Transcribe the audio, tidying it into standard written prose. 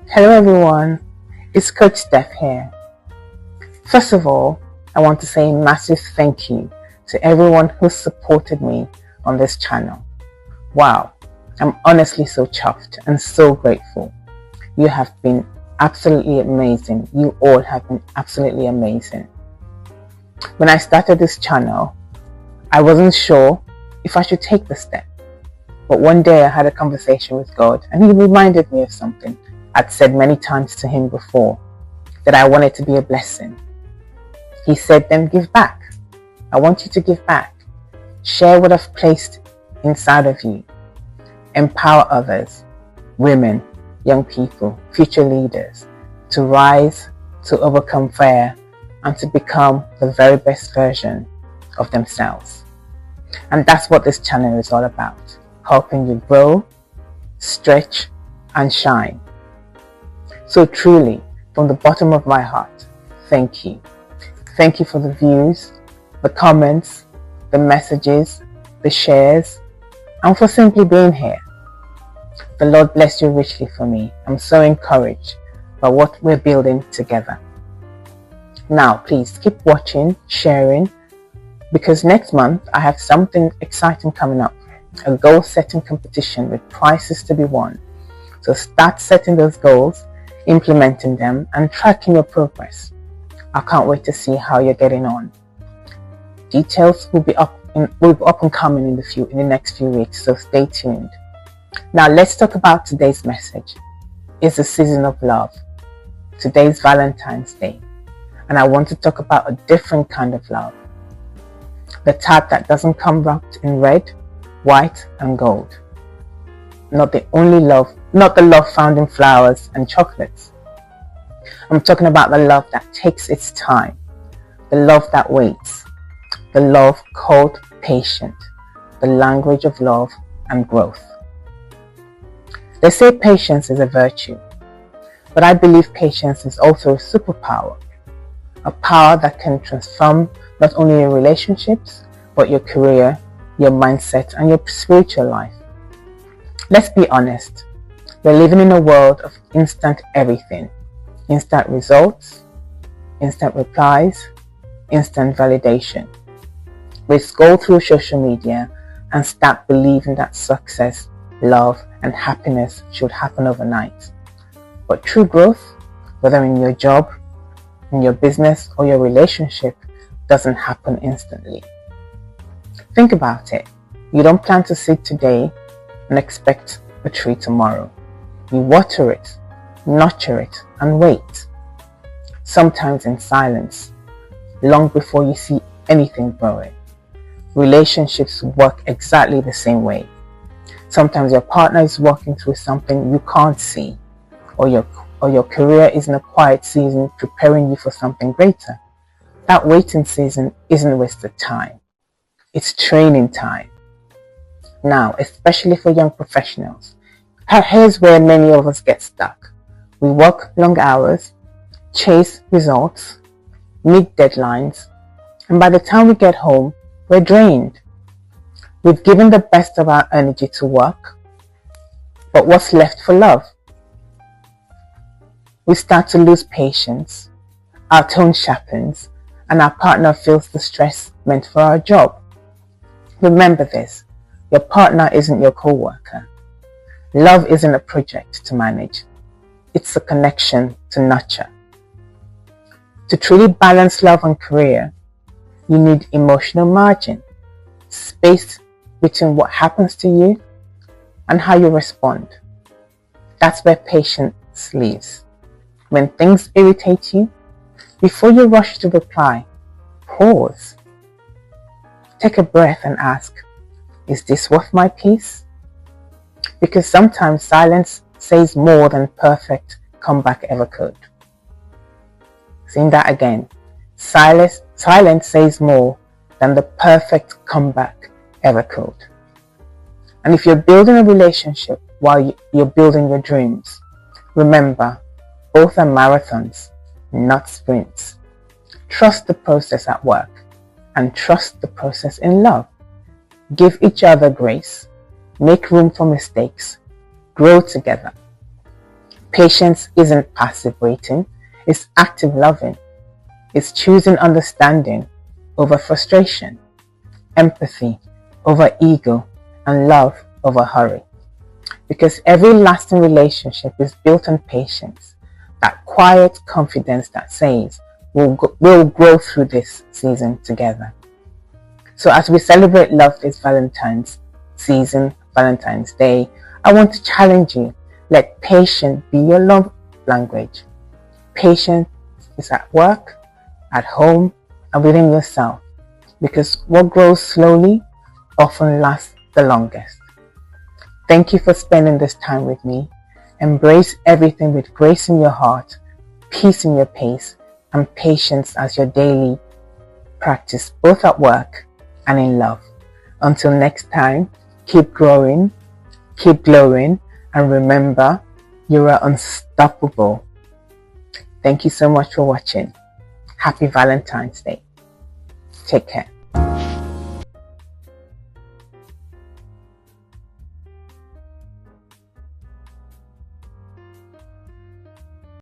Hello everyone, it's Coach Steph here. First of all, I want to say a massive thank you to everyone who supported me on this channel. Wow, I'm honestly so chuffed and so grateful. You have been absolutely amazing. You all have been absolutely amazing. When I started this channel, I wasn't sure if I should take the step. But one day I had a conversation with God and He reminded me of something I'd said many times to Him before, that I wanted to be a blessing. He said, then give back. I want you to give back. Share what I've placed inside of you. Empower others, women, young people, future leaders, to rise, to overcome fear, and to become the very best version of themselves. And that's what this channel is all about, helping you grow, stretch, and shine. So truly, from the bottom of my heart, thank you. Thank you for the views, the comments, the messages, the shares, and for simply being here. The Lord bless you richly for me. I'm so encouraged by what we're building together. Now, please keep watching, sharing, because next month I have something exciting coming up, a goal-setting competition with prizes to be won. So start setting those goals, implementing them, and tracking your progress. I can't wait to see how you're getting on. Details will be up and coming in the next few weeks, so stay tuned. Now let's talk about today's message. It's the season of love. Today's Valentine's Day, and I want to talk about a different kind of love. The type that doesn't come wrapped in red, white, and gold. Not the love found in flowers and chocolates. I'm talking about the love that takes its time, the love that waits, the love called patient, the language of love and growth. They say patience is a virtue, but I believe patience is also a superpower, a power that can transform not only your relationships, but your career, your mindset, and your spiritual life. Let's be honest, we're living in a world of instant everything. Instant results, instant replies, instant validation. We scroll through social media and start believing that success, love, and happiness should happen overnight. But true growth, whether in your job, in your business, or your relationship, doesn't happen instantly. Think about it. You don't plant a seed today and expect a tree tomorrow. You water it, nurture it, and wait. Sometimes in silence, long before you see anything growing. Relationships work exactly the same way. Sometimes your partner is working through something you can't see, or your career is in a quiet season preparing you for something greater. That waiting season isn't wasted time. It's training time. Now, especially for young professionals, here's where many of us get stuck. We work long hours, chase results, meet deadlines, and by the time we get home, we're drained. We've given the best of our energy to work, but what's left for love? We start to lose patience, our tone sharpens, and our partner feels the stress meant for our job. Remember this, your partner isn't your co-worker. Love isn't a project to manage. It's a connection to nurture. To truly balance love and career, you need emotional margin, space between what happens to you and how you respond. That's where patience lives. When things irritate you, before you rush to reply, pause. Take a breath and ask, is this worth my peace? Because sometimes silence says more than perfect comeback ever could. Saying that again. Silence says more than the perfect comeback ever could. And if you're building a relationship while you're building your dreams, remember, both are marathons, not sprints. Trust the process at work and trust the process in love. Give each other grace, make room for mistakes, grow together. Patience isn't passive waiting, it's active loving. It's choosing understanding over frustration, empathy over ego, and love over hurry. Because every lasting relationship is built on patience, that quiet confidence that says, we'll grow through this season together. So as we celebrate love this Valentine's season, Valentine's Day, I want to challenge you. Let patience be your love language. Patience is at work, at home, and within yourself. Because what grows slowly often lasts the longest. Thank you for spending this time with me. Embrace everything with grace in your heart, peace in your pace, and patience as your daily practice, both at work and in love. Until next time, keep growing, keep glowing, and remember, you are unstoppable. Thank you so much for watching. Happy Valentine's Day. Take care.